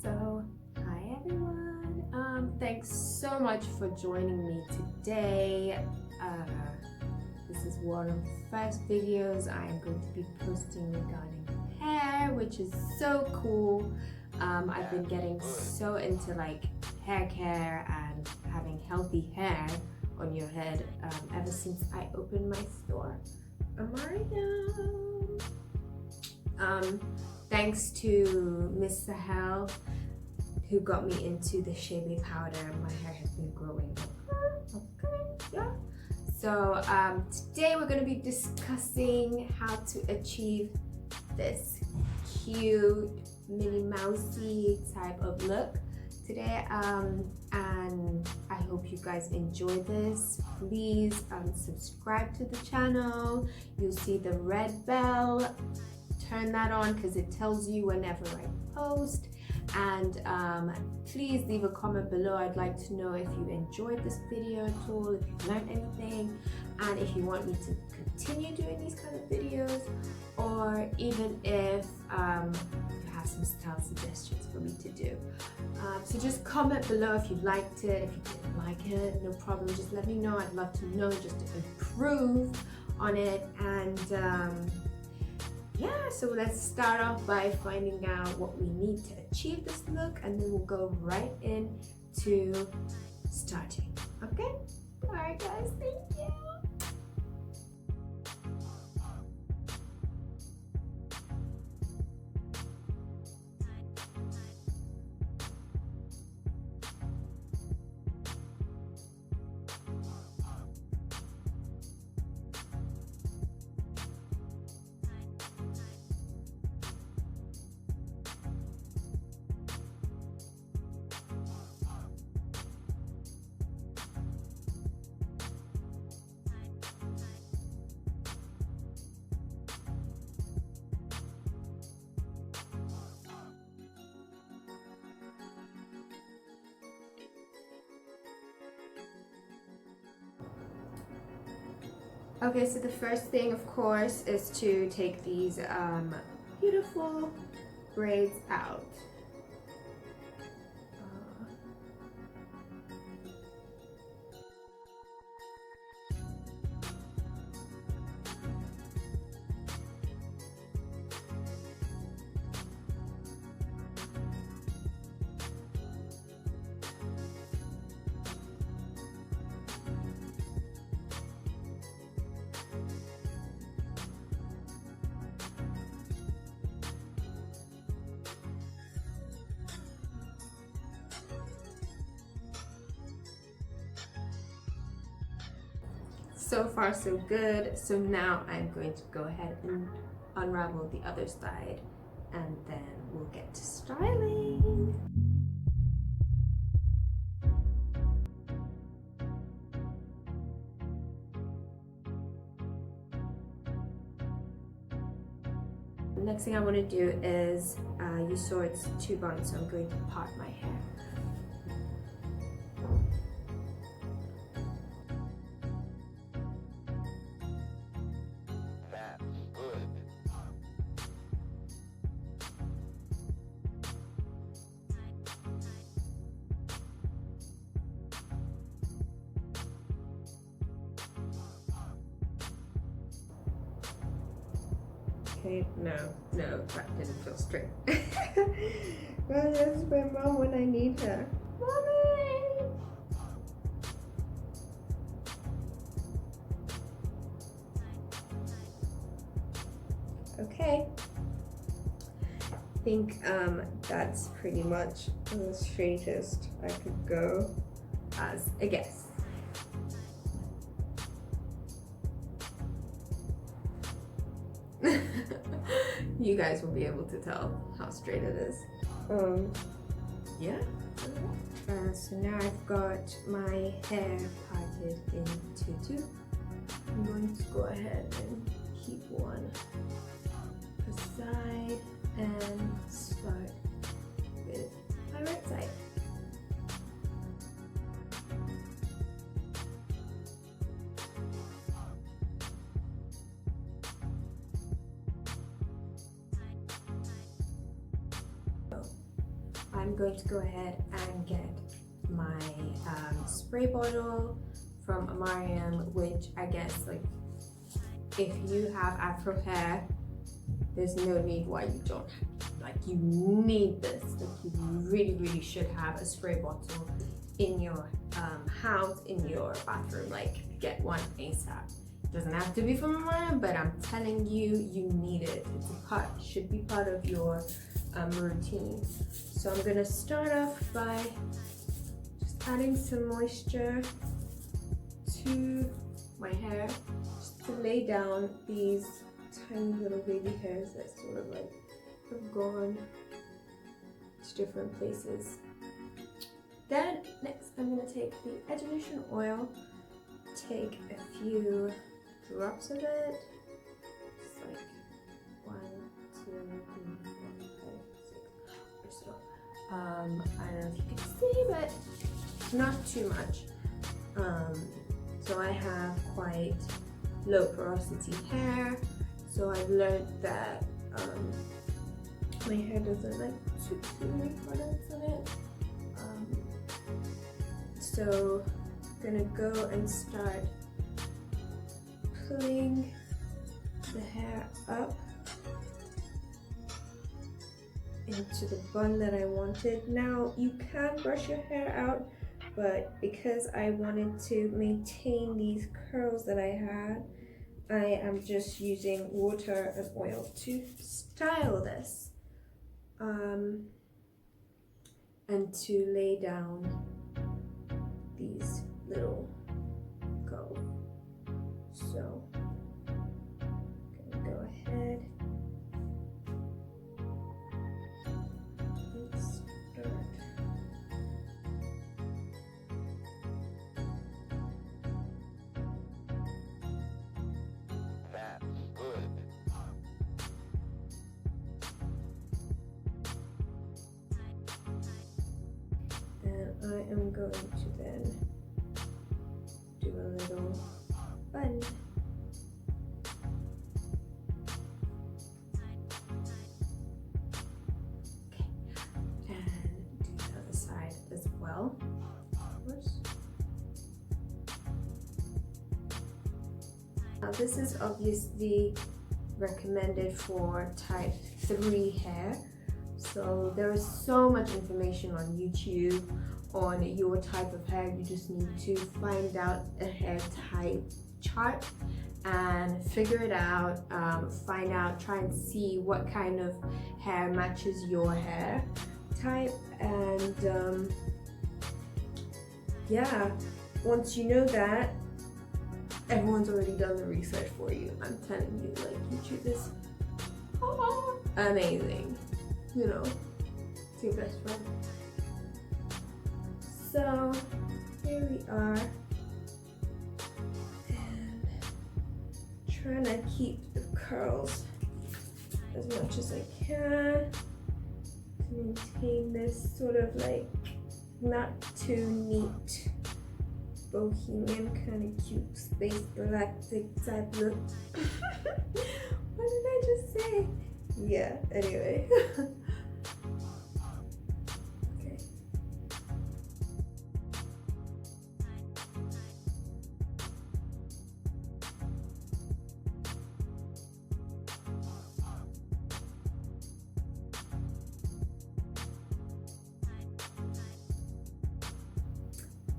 So, hi everyone. Thanks so much for joining me today. This is one of the first videos I am going to be posting regarding hair, which is so cool. I've been getting so into like hair care and having healthy hair on your head ever since I opened my store, AMARIAM. Thanks to Miss Sahel, who got me into the shea powder. My hair has been growing. Okay, yeah. So today we're going to be discussing how to achieve this cute Minnie Mousey type of look today, and I hope you guys enjoy this. Please subscribe to the channel. You'll see the red bell. Turn that on because it tells you whenever I post, and please leave a comment below. I'd like to know if you enjoyed this video at all, if you learned anything, and if you want me to continue doing these kind of videos, or even if you have some style suggestions for me to do. So just comment below if you liked it. If you didn't like it, no problem, just let me know. I'd love to know, just to improve on it. And yeah, so let's start off by finding out what we need to achieve this look, and then we'll go right into starting. Okay? Alright guys, thank you. Okay, so the first thing, of course, is to take these beautiful braids out. So far so good. So now I'm going to go ahead and unravel the other side, and then we'll get to styling. The next thing I want to do is, you saw it's 2 buns, so I'm going to part my hair. Okay, no, that didn't feel straight. Well, that's my mom when I need her. Mommy! Okay. I think that's pretty much the straightest I could go as a guess. You guys will be able to tell how straight it is. Yeah. So now I've got my hair parted into 2. I'm going to go ahead and keep one aside and start with my right side. I'm going to go ahead and get my spray bottle from AMARIAM, which I guess, like, if you have afro hair, there's no need why you don't have, like, you need this. Like, you really should have a spray bottle in your house, in your bathroom. Like, get one ASAP. Doesn't have to be from AMARIAM, but I'm telling you, you need it. It's a part, should be part of your routine. So I'm gonna start off by just adding some moisture to my hair, just to lay down these tiny little baby hairs that sort of like have gone to different places. Then next I'm going to take the Education oil, take a few drops of it, just like 1, 2, 3, 4, 5, 6 or so. I don't know if you can see, but not too much. So I have quite low porosity hair, so I've learned that my hair doesn't like too many products in it. So I'm gonna go and start pulling the hair up into the bun that I wanted. Now you can brush your hair out, but because I wanted to maintain these curls that I had, I am just using water and oil to style this and to lay down these little curls. So I'm gonna go ahead and start. And I am going to then do a little bun. Okay, and do the other side as well, of course. Now this is obviously recommended for type 3 hair. So there is so much information on YouTube on your type of hair. You just need to find out a hair type chart and figure it out, find out, try and see what kind of hair matches your hair type. And yeah, once you know that, everyone's already done the research for you. I'm telling you, like, YouTube is amazing. You know, it's your best friend. So here we are, and trying to keep the curls as much as I can to maintain this sort of like not too neat bohemian kind of cute space galactic type look. What did I just say? Yeah, anyway. Okay.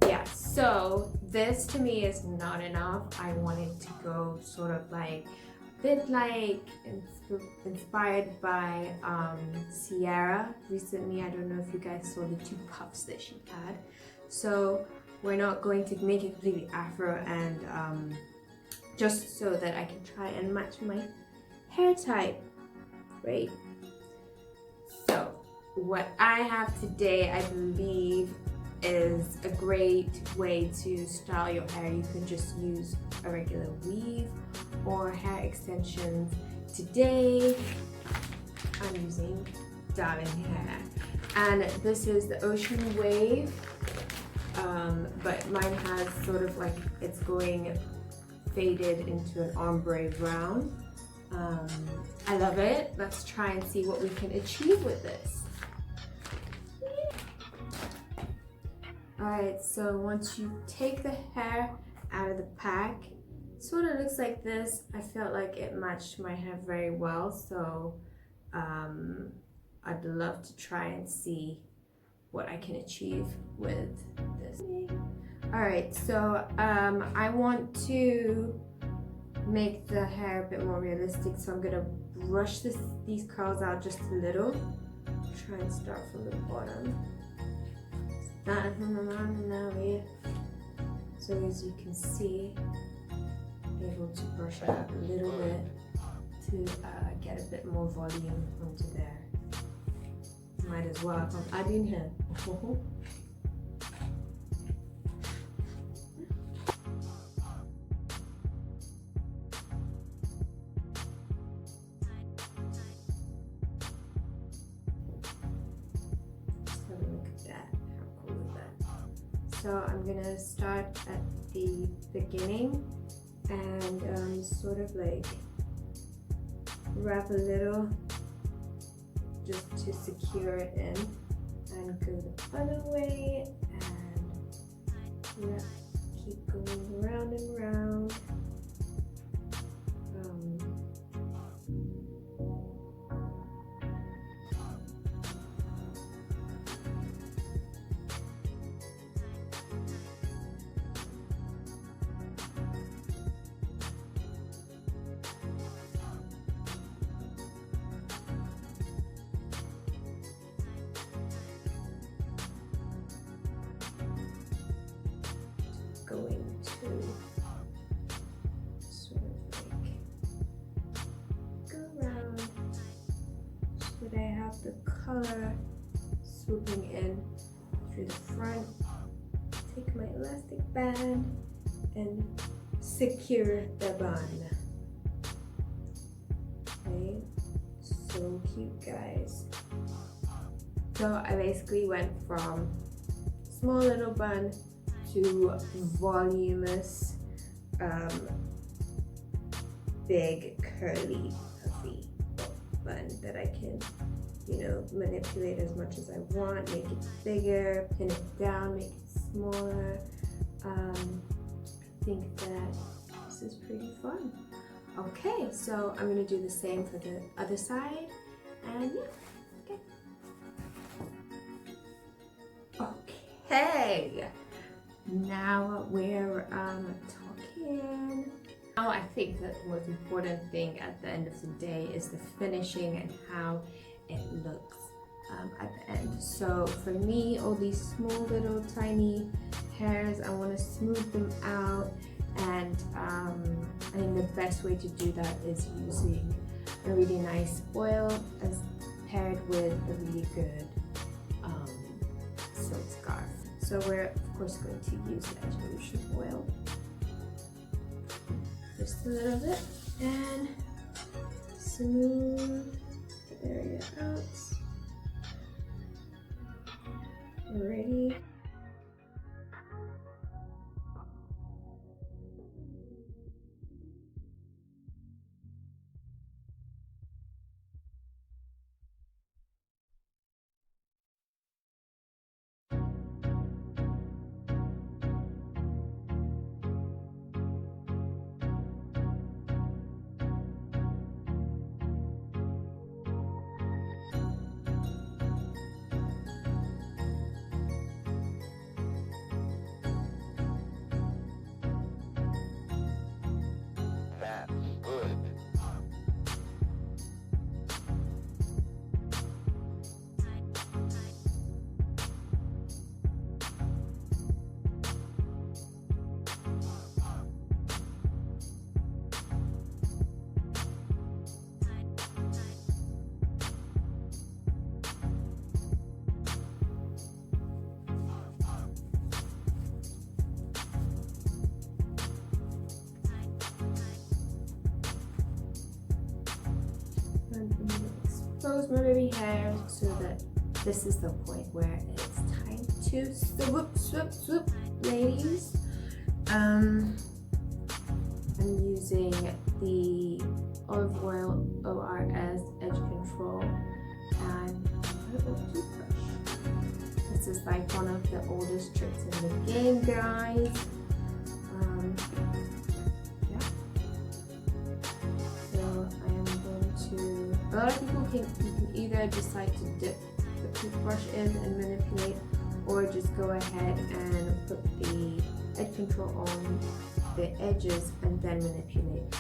Yeah, so this to me is not enough. I wanted to go sort of like bit like inspired by Sierra recently. I don't know if you guys saw the 2 puffs that she had. So we're not going to make it completely afro, and just so that I can try and match my hair type, right? So what I have today, I believe, is a great way to style your hair. You can just use a regular weave or hair extensions. Today I'm using darling hair, and this is the Ocean Wave, but mine has sort of like, it's going faded into an ombre brown. I love it. Let's try and see what we can achieve with this. Alright, so once you take the hair out of the pack, sort of looks like this. I felt like it matched my hair very well, so I'd love to try and see what I can achieve with this. Alright, so I want to make the hair a bit more realistic, so I'm gonna brush these curls out just a little. Try and start from the bottom. Start from the bottom now here. So as you can see, I'm able to brush it out a little bit to get a bit more volume onto there. Might as well from adding here. So I'm gonna start at the beginning and sort of like wrap a little just to secure it in, and go the other way, and yeah, keep going round and round. Going to sort of like go around so that I have the color swooping in through the front. Take my elastic band and secure the bun. Okay, so cute, guys. So I basically went from small little bun to voluminous, big, curly, puffy bun that I can, you know, manipulate as much as I want, make it bigger, pin it down, make it smaller. I think that this is pretty fun. Okay, so I'm gonna do the same for the other side, and yeah, okay. Now we're talking. Now I think that the most important thing at the end of the day is the finishing and how it looks at the end. So for me, all these small little tiny hairs, I want to smooth them out, and I think the best way to do that is using a really nice oil as paired with a really good silk scarf. So we're of course going to use the Evolution oil, just a little bit, and smooth the area out. Ready. Expose my baby hair so that this is the point where it's time to swoop, swoop, swoop, ladies. I'm using the olive oil ORS edge control and a little toothbrush. This is like one of the oldest tricks in the game, guys. Yeah. So I am going to. A lot of people you can either decide to dip the toothbrush in and manipulate, or just go ahead and put the edge control on the edges and then manipulate.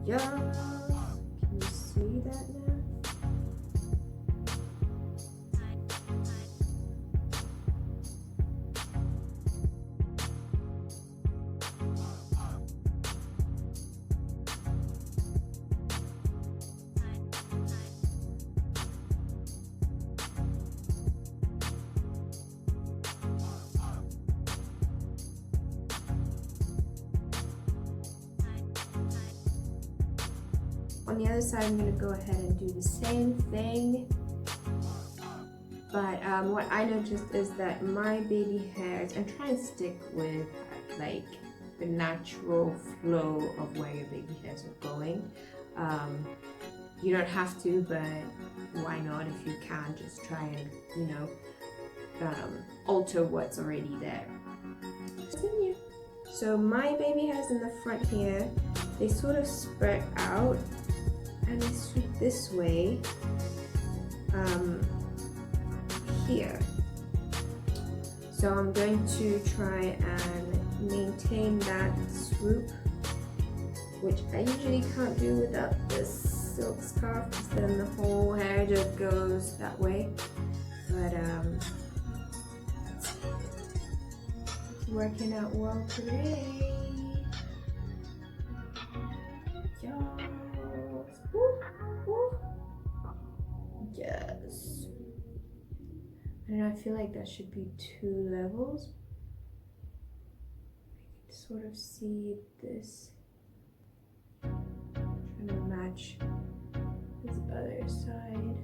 Yeah. Can you see that now? On the other side, I'm going to go ahead and do the same thing. But what I noticed is that my baby hairs, and try and stick with like the natural flow of where your baby hairs are going. You don't have to, but why not? If you can, just try and, you know, alter what's already there. Continue. So my baby hairs in the front here, they sort of spread out and they sweep this way here. So I'm going to try and maintain that swoop, which I usually can't do without this silk scarf, because then the whole hair just goes that way. But it's working out well today. Yes. Ooh. Yes. And I feel like that should be 2 levels. I can sort of see this. Trying to match this other side.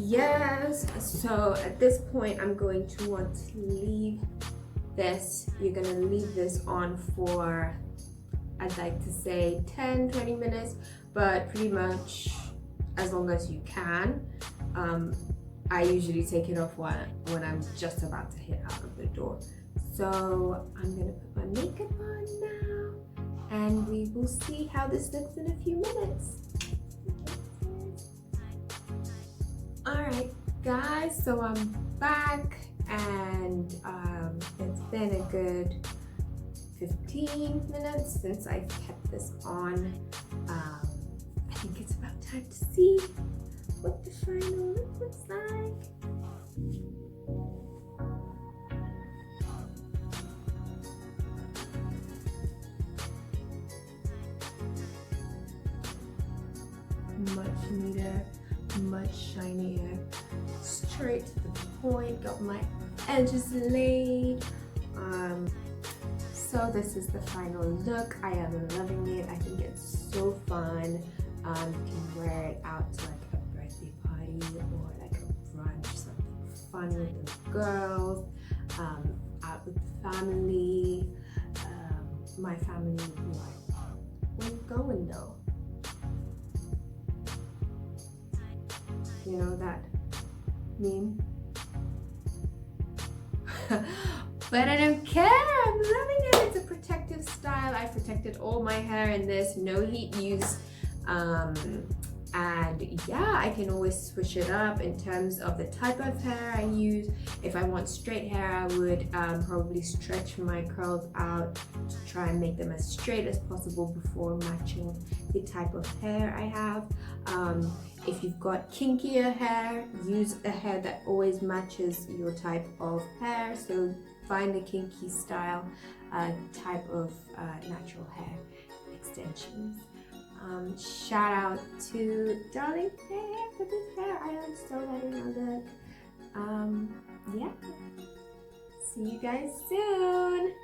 Yes, so at this point I'm going to want to leave this. You're going to leave this on for, I'd like to say 10-20 minutes, but pretty much as long as you can. I usually take it off when I'm just about to head out of the door. So I'm going to put my makeup on now, and we will see how this looks in a few minutes. Alright guys, so I'm back, and it's been a good 15 minutes since I've kept this on. I think it's about time to see what the final look looks like. Much neater, much shinier, straight to the point, got my edges laid. So this is the final look. I am loving it. I think it's so fun. You can wear it out to like a birthday party or like a brunch, something fun with the girls, out with the family. My family would be like, where you going though? You know that meme? But I don't care, I'm loving it. It's a protective style. I protected all my hair in this, no heat use. And yeah, I can always switch it up in terms of the type of hair I use. If I want straight hair, I would probably stretch my curls out to try and make them as straight as possible before matching the type of hair I have. If you've got kinkier hair, use a hair that always matches your type of hair. So find a kinky style type of natural hair extensions. Shout out to Darling Hair for this hair. I am so loving my look. Yeah. See you guys soon.